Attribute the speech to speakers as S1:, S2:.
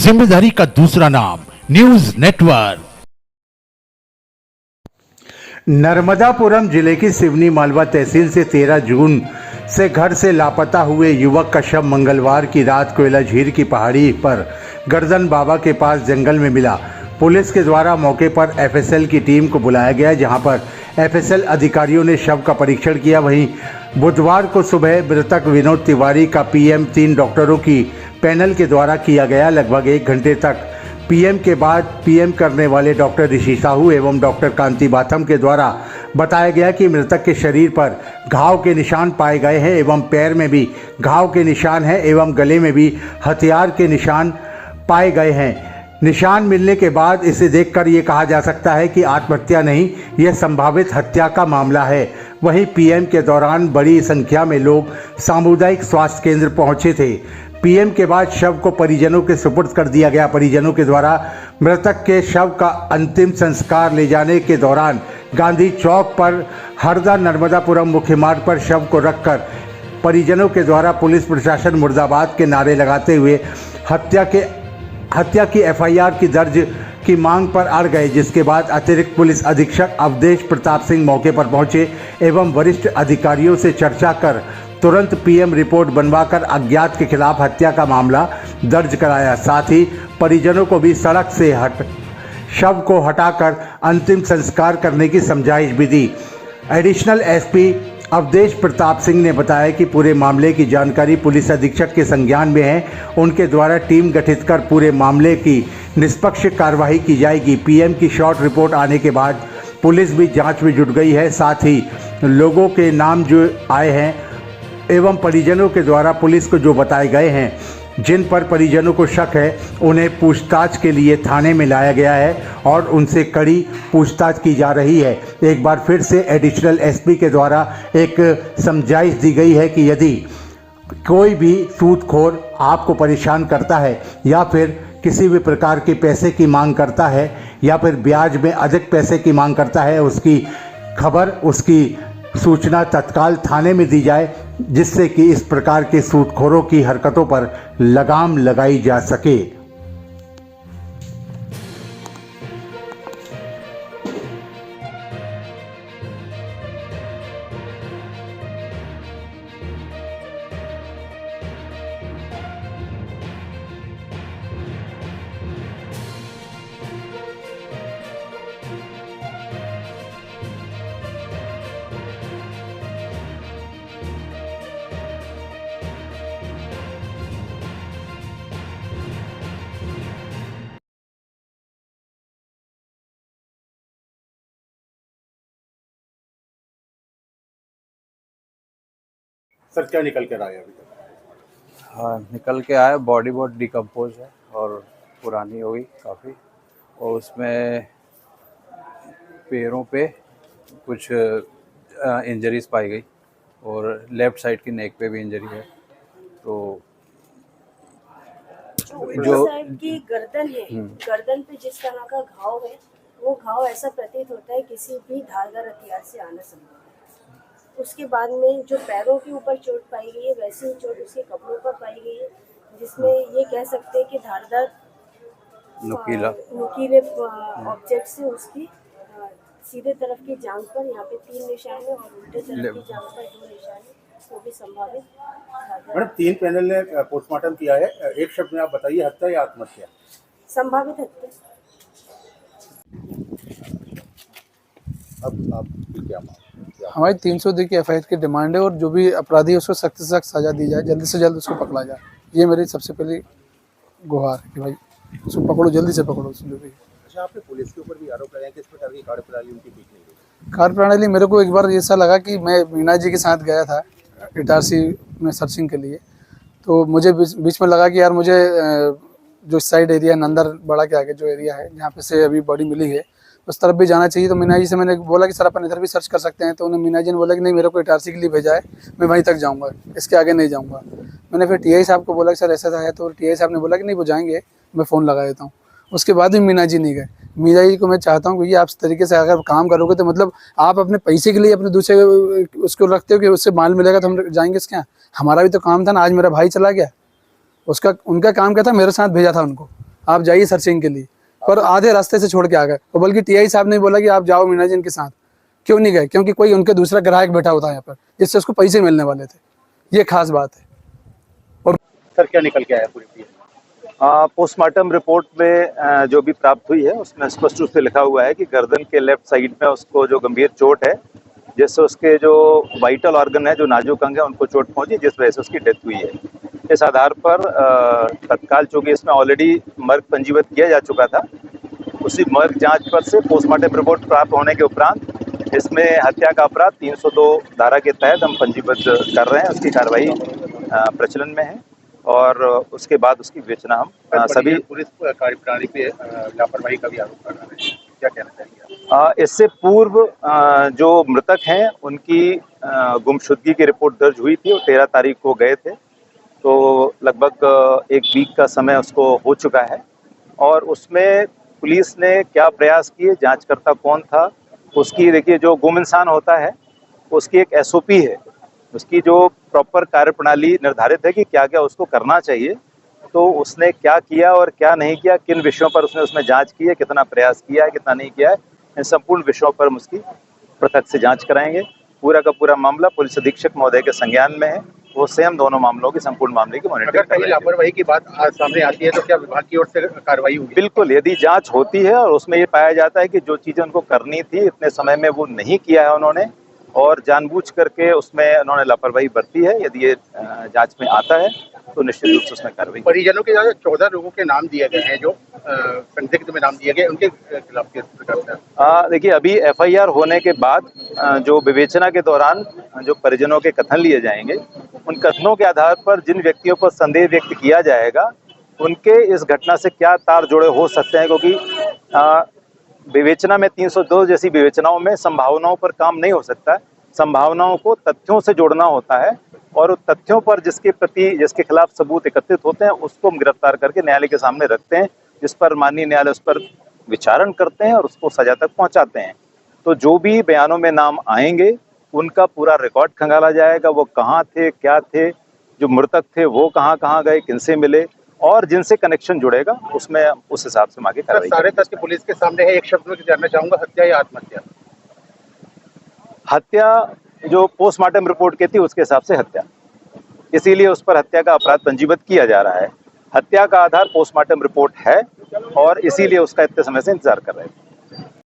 S1: जिम्मेदारी का दूसरा नाम न्यूज नेटवर्क।
S2: नर्मदापुरम जिले की सिवनी मालवा तहसील से 13 जून से घर से लापता हुए युवक का शव मंगलवार की रात कोयला झील की पहाड़ी पर गर्दन बाबा के पास जंगल में मिला। पुलिस के द्वारा मौके पर एफएसएल की टीम को बुलाया गया, जहां पर एफएसएल अधिकारियों ने शव का परीक्षण किया। वहीं बुधवार को सुबह मृतक विनोद तिवारी का पीएम 3 डॉक्टरों की पैनल के द्वारा किया गया। लगभग 1 घंटे तक पीएम के बाद पीएम करने वाले डॉक्टर ऋषि साहू एवं डॉक्टर कांति बाथम के द्वारा बताया गया कि मृतक के शरीर पर घाव के निशान पाए गए हैं एवं पैर में भी घाव के निशान हैं एवं गले में भी हथियार के निशान पाए गए हैं। निशान मिलने के बाद इसे देखकर ये कहा जा सकता है कि आत्महत्या नहीं, यह संभावित हत्या का मामला है। वहीं पीएम के दौरान बड़ी संख्या में लोग सामुदायिक स्वास्थ्य केंद्र पहुंचे थे। पीएम के बाद शव को परिजनों के सुपुर्द कर दिया गया। परिजनों के द्वारा मृतक के शव का अंतिम संस्कार ले जाने के दौरान गांधी चौक पर हरदा नर्मदापुरम मुख्य मार्ग पर शव को रखकर परिजनों के द्वारा पुलिस प्रशासन मुर्दाबाद के नारे लगाते हुए हत्या की एफआईआर की दर्ज की मांग पर अड़ गए। जिसके बाद अतिरिक्त पुलिस अधीक्षक अवधेश प्रताप सिंह मौके पर पहुंचे एवं वरिष्ठ अधिकारियों से चर्चा कर तुरंत पीएम रिपोर्ट बनवाकर अज्ञात के खिलाफ हत्या का मामला दर्ज कराया। साथ ही परिजनों को भी सड़क से शव को हटाकर अंतिम संस्कार करने की समझाइश भी दी। एडिशनल एसपी अवधेश प्रताप सिंह ने बताया कि पूरे मामले की जानकारी पुलिस अधीक्षक के संज्ञान में है। उनके द्वारा टीम गठित कर पूरे मामले की निष्पक्ष कार्रवाई की जाएगी। पीएम की शॉर्ट रिपोर्ट आने के बाद पुलिस भी जांच में जुट गई है। साथ ही लोगों के नाम जो आए हैं एवं परिजनों के द्वारा पुलिस को जो बताए गए हैं, जिन पर परिजनों को शक है, उन्हें पूछताछ के लिए थाने में लाया गया है और उनसे कड़ी पूछताछ की जा रही है। एक बार फिर से एडिशनल एसपी के द्वारा एक समझाइश दी गई है कि यदि कोई भी सूदखोर आपको परेशान करता है या फिर किसी भी प्रकार के पैसे की मांग करता है या फिर ब्याज में अधिक पैसे की मांग करता है, उसकी खबर, उसकी सूचना तत्काल थाने में दी जाए, जिससे कि इस प्रकार के सूदखोरों की हरकतों पर लगाम लगाई जा सके। सर, क्या निकल कर आया अभी तक?
S3: हाँ, निकल के आया। बॉडी बहुत डिकम्पोज है और पुरानी हो गई काफ़ी, और उसमें पैरों पे कुछ इंजरीज पाई गई और लेफ़्ट साइड की नेक पे भी इंजरी है। तो
S4: जो साइड की गर्दन है, गर्दन पे जिस तरह का घाव है, वो घाव ऐसा प्रतीत होता है किसी भी धारदार हथियार से आना संभव है। उसके बाद में जो पैरों के ऊपर चोट पाई गई है, वैसी ही चोट उसके कपड़ों पर पाई गई है, जिसमें ये कह सकते हैं कि धारदार नुकीले ऑब्जेक्ट से उसकी सीधे तरफ की जांघ पर यहाँ पे 3 निशान है और उल्टे तरफ की जांघ पर 2 निशान है, वो भी संभावित।
S2: मैडम, 3 पैनल ने पोस्टमार्टम किया है। एक शब्द में आप बताइए, हत्या या आत्महत्या?
S4: संभावित हत्या।
S2: अब आप क्या
S5: हमारी 302 की एफआईआर की डिमांड है और जो भी अपराधी है उसको सख्त से सख्त सजा दी जाए, जल्दी से जल्द उसको पकड़ा जाए। ये मेरी सबसे पहली गुहार है कि भाई उसको पकड़ो, जल्दी से पकड़ो जो भी।
S2: अच्छा, आपने पुलिस के ऊपर भी आरोप लगाया कि इस प्रकार की कार्यप्रणाली उनकी ठीक नहीं रही।
S5: कार्यप्रणाली मेरे को एक बार ऐसा लगा कि मैं मीना जी के साथ गया था इटारसी में सर्चिंग के लिए, तो मुझे बीच में लगा कि यार मुझे जो साइड एरिया नंदर बड़ा के आगे जो एरिया है जहाँ पे से अभी बॉडी मिली है, उस तरफ भी जाना चाहिए। तो मीना जी से मैंने बोला कि सर अपन इधर भी सर्च कर सकते हैं, तो उन्हें मीना जी ने बोला कि नहीं, मेरे को इटारसी के लिए भेजा है, मैं वहीं तक जाऊंगा, इसके आगे नहीं जाऊंगा। मैंने फिर टीआई साहब को बोला कि सर ऐसा है, तो टीआई साहब ने बोला कि नहीं वो जाएंगे, मैं फ़ोन लगा देता हूँ। उसके बाद भी मीना जी नहीं गए। मीना जी को मैं चाहता हूँ कि आप इस तरीके से अगर काम करोगे तो मतलब आप अपने पैसे के लिए अपने दूसरे उसको रखते हो कि उससे माल मिलेगा तो हम जाएंगे इसके यहाँ। हमारा भी तो काम था ना, आज मेरा भाई चला गया, उसका उनका काम क्या था, मेरे साथ भेजा था उनको, आप जाइए सर्चिंग के लिए, पर आधे रास्ते से छोड़ के आ गए। और बल्कि टीआई साहब ने बोला कि आप जाओ मीना जी इनके साथ। क्यों नहीं गए? क्योंकि कोई उनके दूसरा ग्राहक बैठा होता है यहाँ पर जिससे उसको पैसे मिलने वाले थे, ये खास बात है। और
S6: सर क्या निकल के आया पूरी टीम?
S7: पोस्टमार्टम रिपोर्ट में जो भी प्राप्त हुई है उसमें स्पष्ट रूप से लिखा हुआ है कि गर्दन के लेफ्ट साइड में उसको जो गंभीर चोट है, जिससे उसके जो वाइटल ऑर्गन है, जो नाजुक अंग है, उनको चोट पहुंची, जिस वजह से उसकी डेथ हुई है। इस आधार पर तत्काल, चूंकि इसमें ऑलरेडी मर्ग पंजीबद्ध किया जा चुका था, उसी मर्ग जांच पर से पोस्टमार्टम रिपोर्ट प्राप्त होने के उपरांत इसमें हत्या का अपराध 302 धारा के तहत हम पंजीबद्ध कर रहे हैं। उसकी कार्रवाई प्रचलन में है और उसके बाद उसकी विवेचना हम सभी
S6: पुलिस कार्यप्रणाली पे लापरवाही का भी आरोप लगा रहे हैं, क्या कहना चाहिए?
S7: इससे पूर्व जो मृतक हैं उनकी गुमशुदगी की रिपोर्ट दर्ज हुई थी और 13 तारीख को गए थे, तो लगभग एक वीक का समय उसको हो चुका है। और उसमें पुलिस ने क्या प्रयास किए, जांचकर्ता कौन था, उसकी देखिए, जो गुम इंसान होता है उसकी एक SOP है, उसकी जो प्रॉपर कार्यप्रणाली निर्धारित है कि क्या क्या उसको करना चाहिए। तो उसने क्या किया और क्या नहीं किया, किन विषयों पर उसने उसमें जांच की है, कितना प्रयास किया है, कितना नहीं किया है, इन संपूर्ण विषयों पर हम उसकी पृथक से जांच कराएंगे। पूरा का पूरा मामला पुलिस अधीक्षक महोदय के संज्ञान में है, वो स्वयं दोनों मामलों की, संपूर्ण मामले की मॉनिटरिंग
S6: अगर कहीं लापरवाही की बात सामने आती है तो क्या विभाग की ओर से कार्रवाई होगी?
S7: बिल्कुल, यदि जांच होती है और उसमें ये पाया जाता है कि जो चीज़ें उनको करनी थी इतने समय में वो नहीं किया है उन्होंने, और जानबूझ करके उसमें उन्होंने लापरवाही बरती है, यदि ये जांच में आता है तो निश्चित रूप से उसमें कार्रवाई।
S6: परिजनों के 14 लोगों के नाम दिए गए हैं, जो संदिग्ध में नाम दिए गए, उनके खिलाफ केस करता है।
S7: देखिए, अभी FIR होने के बाद जो विवेचना के दौरान जो परिजनों के कथन लिए जाएंगे, उन कथनों के आधार पर जिन व्यक्तियों पर संदेह व्यक्त किया जाएगा उनके इस घटना से क्या तार जुड़े हो सकते हैं, क्योंकि विवेचना में 302 जैसी विवेचनाओं में संभावनाओं पर काम नहीं हो सकता है। संभावनाओं को तथ्यों से जोड़ना होता है और उन तथ्यों पर जिसके खिलाफ सबूत एकत्रित होते हैं उसको हम गिरफ्तार करके न्यायालय के सामने रखते हैं, जिस पर माननीय न्यायालय उस पर विचारण करते हैं और उसको सजा तक पहुंचाते हैं। तो जो भी बयानों में नाम आएंगे उनका पूरा रिकॉर्ड खंगाला जाएगा, वो कहाँ थे, क्या थे, जो मृतक थे वो कहाँ कहाँ गए, किनसे मिले, और जिनसे कनेक्शन जुड़ेगा उसमें उस हिसाब से आगे कार्रवाई।
S6: सारे तथ्य पुलिस के सामने है। एक शब्द में जानना चाहूंगा, हत्या या आत्महत्या?
S7: हत्या जो पोस्टमार्टम रिपोर्ट कहती है उसके हिसाब से हत्या, इसीलिए उस पर हत्या का अपराध पंजीबद्ध किया जा रहा है। हत्या का आधार पोस्टमार्टम रिपोर्ट है और इसीलिए उसका इतने समय से इंतजार कर रहे हैं।